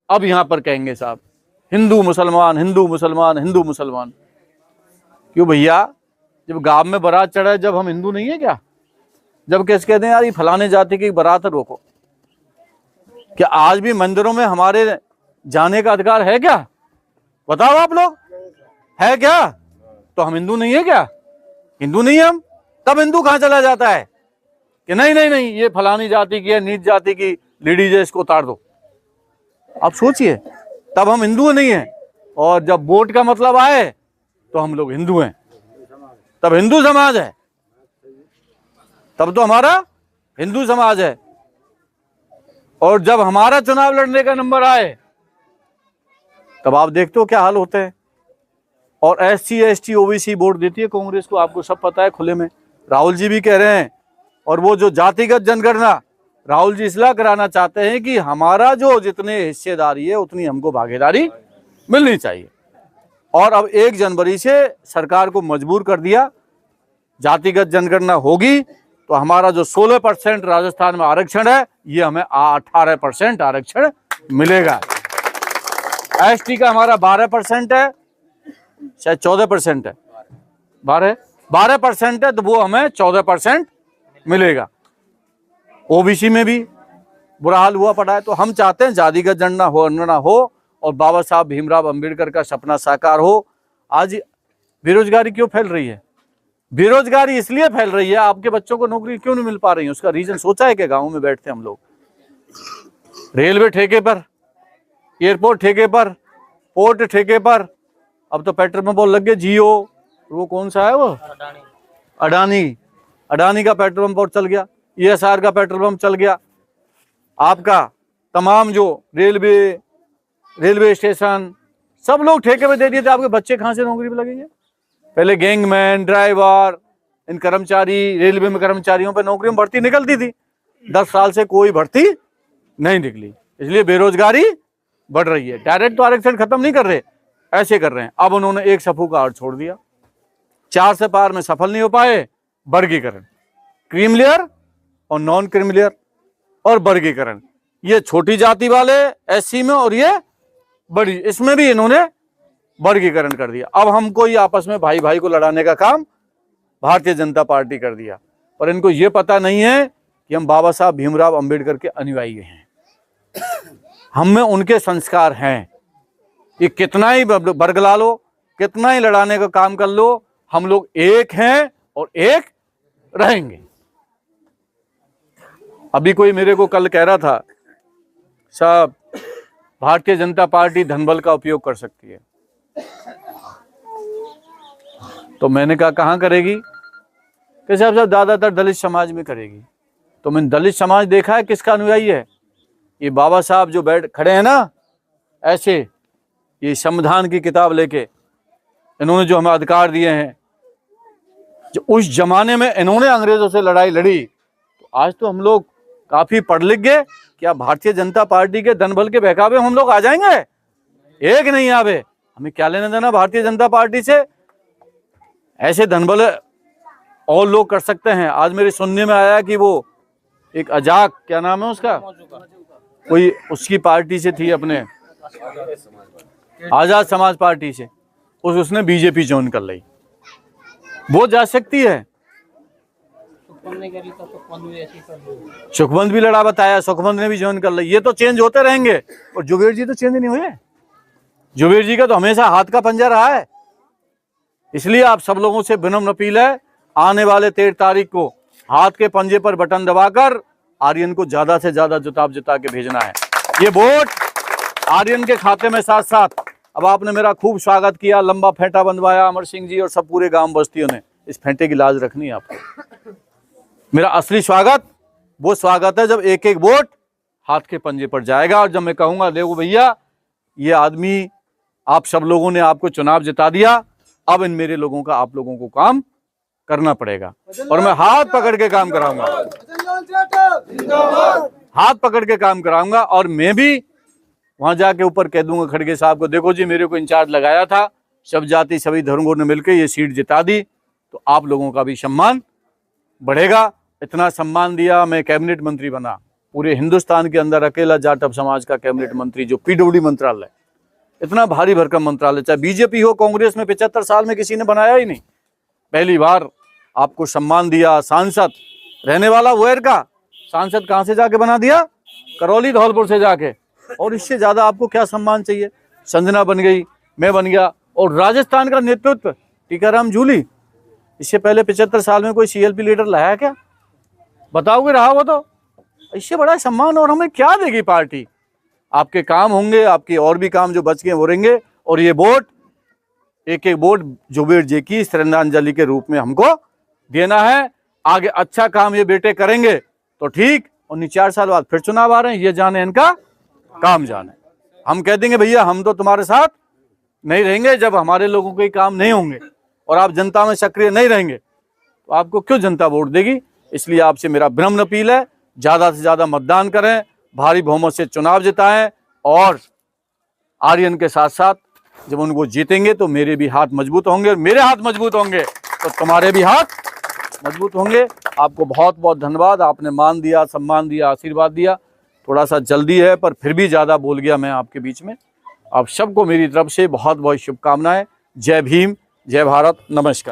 अब यहां पर कहेंगे साहब हिंदू मुसलमान हिंदू मुसलमान हिंदू मुसलमान। क्यों भैया, जब गांव में बारात चढ़ा जब हम हिंदू नहीं है क्या? जब कैसे कहते हैं यार ये फलाने जाति की बारात है रोको। क्या आज भी मंदिरों में हमारे जाने का अधिकार है क्या? बताओ आप लोग, है क्या? तो हम हिंदू नहीं है क्या? हिंदू नहीं है हम, तब हिंदू कहां चला जाता है कि नहीं नहीं नहीं ये फलानी जाति की है, नीच जाति की लेडीज है, इसको उतार दो। आप सोचिए, तब हम हिंदू नहीं है। और जब वोट का मतलब आए तो हम लोग हिंदू हैं, तब हिंदू समाज है, तब तो हमारा हिंदू समाज है। और जब हमारा चुनाव लड़ने का नंबर आए तब आप देखते हो क्या हाल होते हैं। और SC ST OBC वोट देती है कांग्रेस को, आपको सब पता है खुले में। राहुल जी भी कह रहे हैं। और वो जो जातिगत जनगणना राहुल जी इसलिए कराना चाहते हैं कि हमारा जो जितने हिस्सेदारी है उतनी हमको भागीदारी मिलनी चाहिए। और अब 1 जनवरी से सरकार को मजबूर कर दिया, जातिगत जनगणना होगी तो हमारा जो 16% राजस्थान में आरक्षण है ये हमें 18% आरक्षण मिलेगा। ST का हमारा 12% है, शायद 14% है, 12% है, तो वो हमें 14% मिलेगा। OBC में भी बुरा हाल हुआ पड़ा है। तो हम चाहते हैं जातिगत जनगणना हो और बाबा साहब भीमराव अंबेडकर का सपना साकार हो। आज बेरोजगारी क्यों फैल रही है? बेरोजगारी इसलिए फैल रही है, आपके बच्चों को नौकरी क्यों नहीं मिल पा रही है? उसका रीजन सोचा है कि गाँव में बैठते हम लोग, रेलवे ठेके पर, एयरपोर्ट ठेके पर, पोर्ट ठेके पर, अब तो पेट्रोल पंप लग गए जियो, वो कौन सा है वो अडानी का पेट्रोल पंप चल गया, ESR का पेट्रोल पंप चल गया। आपका तमाम जो रेलवे स्टेशन सब लोग ठेके पे दे दिए थे। आपके बच्चे कहां से नौकरी पे लगेंगे? पहले गैंगमैन, ड्राइवर, इन कर्मचारी, रेलवे में कर्मचारियों पे नौकरी में भर्ती निकलती थी। 10 साल से कोई भर्ती नहीं निकली, इसलिए बेरोजगारी बढ़ रही है। डायरेक्ट तो आरक्षण खत्म नहीं कर रहे, ऐसे कर रहे हैं। अब उन्होंने एक सफू का आर्ट छोड़ दिया, 4 से पार में सफल नहीं हो पाए, वर्गीकरण, क्रीम लेयर और नॉन क्रीम लेयर और वर्गीकरण। ये छोटी जाति वाले SC में और ये बड़ी, इसमें भी इन्होंने वर्गीकरण कर दिया। अब हमको ही आपस में भाई भाई को लड़ाने का काम भारतीय जनता पार्टी कर दिया। और इनको ये पता नहीं है कि हम बाबा साहब भीमराव अंबेडकर के अनुयायी हैं, हम में उनके संस्कार हैं। ये कितना ही बरगला लो, कितना ही लड़ाने का काम कर लो, हम लोग एक हैं और एक रहेंगे। अभी कोई मेरे को कल कह रहा था साहब भारतीय जनता पार्टी धनबल का उपयोग कर सकती है, तो मैंने कहा कहां करेगी? कैसे साहब ज्यादातर दलित समाज में करेगी। तो मैंने दलित समाज देखा है किसका अनुयायी है? ये बाबा साहब जो बैठ खड़े हैं ना ऐसे, ये संविधान की किताब लेके, इन्होंने जो हमें अधिकार दिए हैं, जो उस जमाने में इन्होंने अंग्रेजों से लड़ाई लड़ी, तो आज तो हम लोग काफी पढ़ लिख गए। क्या भारतीय जनता पार्टी के धनबल के बहकावे हम लोग आ जाएंगे? एक नहीं आवे, हमें क्या लेना देना भारतीय जनता पार्टी से? ऐसे धनबल और लोग कर सकते हैं। आज मेरे सुनने में आया कि वो एक अजाक, क्या नाम है उसका, कोई उसकी पार्टी से थी, अपने आजाद समाज पार्टी से, उसने बीजेपी ज्वाइन कर ली। वो जा सकती है। सुखबंद भी लड़ा बताया, सुखबंद ने भी ज्वाइन कर ली। ये तो चेंज होते रहेंगे। और जुबेर जी तो चेंज नहीं हुए। जुबेर जी का तो हमेशा हाथ का पंजा रहा है। इसलिए आप सब लोगों से विनम्र अपील है, आने वाले 13 तारीख को हाथ के पंजे पर बटन दबाकर आर्यन को ज्यादा से ज्यादा जिता के भेजना है। ये वोट आर्यन के खाते में। साथ साथ अब आपने मेरा खूब स्वागत किया, लंबा फेंटा बंधवाया अमर सिंह जी और सब पूरे गांव बस्तियों ने। इस फेंटे की लाज रखनी है आपको। मेरा असली स्वागत वो स्वागत है जब एक एक वोट हाथ के पंजे पर जाएगा। और जब मैं कहूंगा देखो भैया ये आदमी, आप सब लोगों ने आपको चुनाव जिता दिया, अब इन मेरे लोगों का आप लोगों को काम करना पड़ेगा। और मैं हाथ पकड़ के काम कराऊंगा, हाथ पकड़ के काम कराऊंगा। और मैं भी वहां जाके ऊपर कह दूंगा खड़गे साहब को, देखो जी मेरे को इंचार्ज लगाया था, सब जाति सभी धर्मों ने मिलकर ये सीट जिता दी, तो आप लोगों का भी सम्मान बढ़ेगा। इतना सम्मान दिया, मैं कैबिनेट मंत्री बना, पूरे हिंदुस्तान के अंदर अकेला जाटव समाज का कैबिनेट मंत्री, जो पीडब्ल्यूडी मंत्रालय, इतना भारी भरकम मंत्रालय, चाहे बीजेपी हो कांग्रेस में 75 साल में किसी ने बनाया ही नहीं। पहली बार आपको सम्मान दिया, सांसद रहने वाला वेर का सांसद कहां से जाके बना दिया, करौली धौलपुर से जाके। और इससे ज्यादा आपको क्या सम्मान चाहिए। संजना बन गई, मैं बन गया, और राजस्थान का नेतृत्व टीकाराम जूली। इससे पहले 75 साल में कोई सीएलपी लीडर लाया क्या, बताओगे रहा वो तो। इससे बड़ा सम्मान और हमें क्या देगी पार्टी। आपके काम होंगे, आपके और भी काम जो बच गए वो रहेंगे। और ये वोट, एक एक वोट जुबेर जी की श्रद्धांजलि के रूप में हमको देना है। आगे अच्छा काम ये बेटे करेंगे तो ठीक, और 4 साल बाद फिर चुनाव आ रहे हैं, ये जाने इनका काम जाने। हम कह देंगे भैया हम तो तुम्हारे साथ नहीं रहेंगे जब हमारे लोगों के काम नहीं होंगे और आप जनता में सक्रिय नहीं रहेंगे, तो आपको क्यों जनता वोट देगी। इसलिए आपसे मेरा विनम्र अपील है, ज्यादा से ज्यादा मतदान करें, भारी बहुमत से चुनाव जिताएं, और आर्यन के साथ साथ जब उनको जीतेंगे तो मेरे भी हाथ मजबूत होंगे, और मेरे हाथ मजबूत होंगे तो तुम्हारे भी हाथ मजबूत होंगे। आपको बहुत बहुत धन्यवाद, आपने मान दिया, सम्मान दिया, आशीर्वाद दिया। थोड़ा सा जल्दी है पर फिर भी ज़्यादा बोल गया मैं आपके बीच में। आप सबको मेरी तरफ से बहुत बहुत शुभकामनाएं। जय भीम, जय भारत, नमस्कार।